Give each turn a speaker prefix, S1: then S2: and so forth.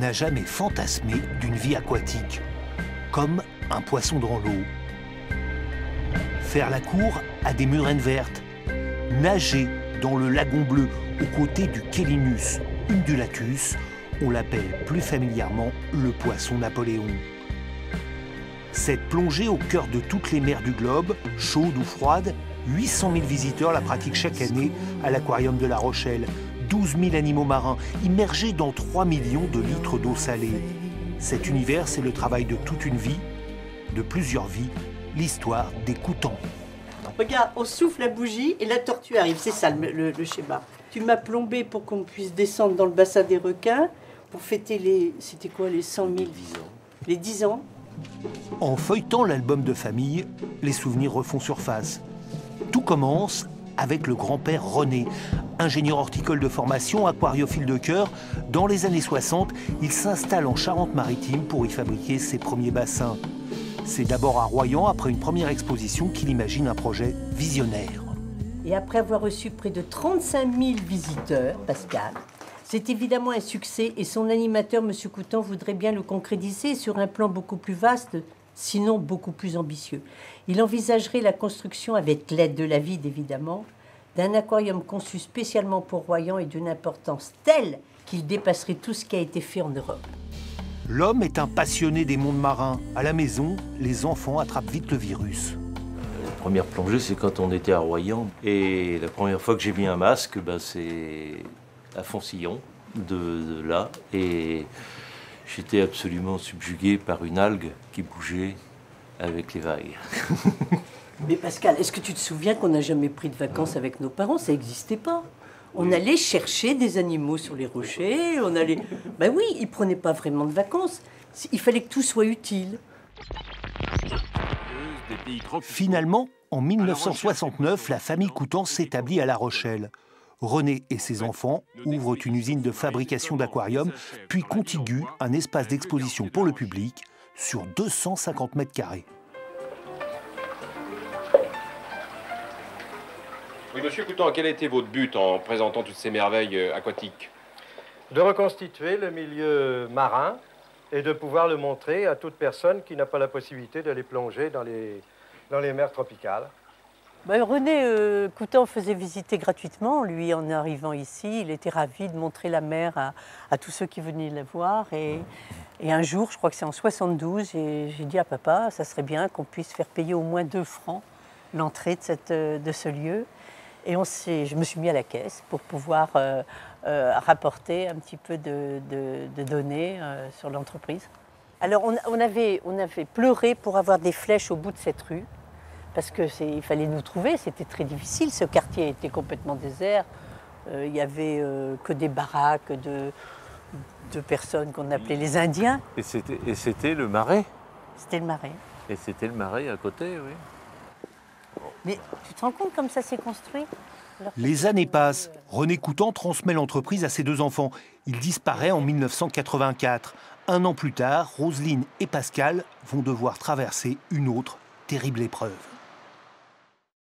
S1: n'a jamais fantasmé d'une vie aquatique, comme un poisson dans l'eau? Faire la cour à des murènes vertes, nager dans le lagon bleu aux côtés du Chelinus undulatus, on l'appelle plus familièrement le poisson Napoléon. Cette plongée au cœur de toutes les mers du globe, chaude ou froide, 800 000 visiteurs la pratiquent chaque année à l'aquarium de La Rochelle. 12 000 animaux marins immergés dans 3 millions de litres d'eau salée. Cet univers, c'est le travail de toute une vie, de plusieurs vies, l'histoire des Coutans.
S2: Regarde, on souffle la bougie et la tortue arrive, c'est ça le schéma. Tu m'as plombé pour qu'on puisse descendre dans le bassin des requins pour fêter les, c'était quoi, les 100 000 les 10 ans.
S1: En feuilletant l'album de famille, les souvenirs refont surface. Tout commence avec le grand-père René, ingénieur horticole de formation, aquariophile de cœur. Dans les années 60, il s'installe en Charente-Maritime pour y fabriquer ses premiers bassins. C'est d'abord à Royan, après une première exposition, qu'il imagine un projet visionnaire.
S2: Et après avoir reçu près de 35 000 visiteurs, Pascal, c'est évidemment un succès et son animateur, M. Coutan, voudrait bien le concrétiser sur un plan beaucoup plus vaste, sinon beaucoup plus ambitieux. Il envisagerait la construction, avec l'aide de la ville évidemment, d'un aquarium conçu spécialement pour Royan et d'une importance telle qu'il dépasserait tout ce qui a été fait en Europe.
S1: L'homme est un passionné des mondes marins. À la maison, les enfants attrapent vite le virus.
S3: La première plongée, c'est quand on était à Royan. Et la première fois que j'ai mis un masque, c'est à Foncillon, de là. Et j'étais absolument subjugué par une algue qui bougeait avec les vagues.
S2: Mais Pascal, est-ce que tu te souviens qu'on n'a jamais pris de vacances avec nos parents? Ça n'existait pas. On allait chercher des animaux sur les rochers, on allait... Ben oui, ils ne prenaient pas vraiment de vacances. Il fallait que tout soit utile.
S1: Finalement, en 1969, la famille Coutan s'établit à La Rochelle. René et ses enfants ouvrent une usine de fabrication d'aquariums, puis contiguent un espace d'exposition pour le public sur 250 mètres carrés.
S4: Oui, monsieur Coutan, quel a été votre but en présentant toutes ces merveilles aquatiques?
S5: De reconstituer le milieu marin et de pouvoir le montrer à toute personne qui n'a pas la possibilité d'aller plonger dans les mers tropicales.
S2: René Coutan faisait visiter gratuitement, lui, en arrivant ici. Il était ravi de montrer la mer à tous ceux qui venaient la voir. Et un jour, je crois que c'est en 72, j'ai dit à papa, ça serait bien qu'on puisse faire payer au moins 2 francs l'entrée de ce lieu. Et je me suis mis à la caisse pour pouvoir rapporter un petit peu de données sur l'entreprise. Alors on avait pleuré pour avoir des flèches au bout de cette rue, parce qu'il fallait nous trouver, c'était très difficile. Ce quartier était complètement désert. Il n'y avait que des baraques de personnes qu'on appelait les Indiens.
S3: Et c'était le Marais?
S2: C'était le Marais.
S3: Et c'était le Marais à côté, oui.
S2: Mais tu te rends compte comme ça s'est construit?
S1: Les années passent. René Coutan transmet l'entreprise à ses 2 enfants. Il disparaît en 1984. Un an plus tard, Roselyne et Pascal vont devoir traverser une autre terrible épreuve.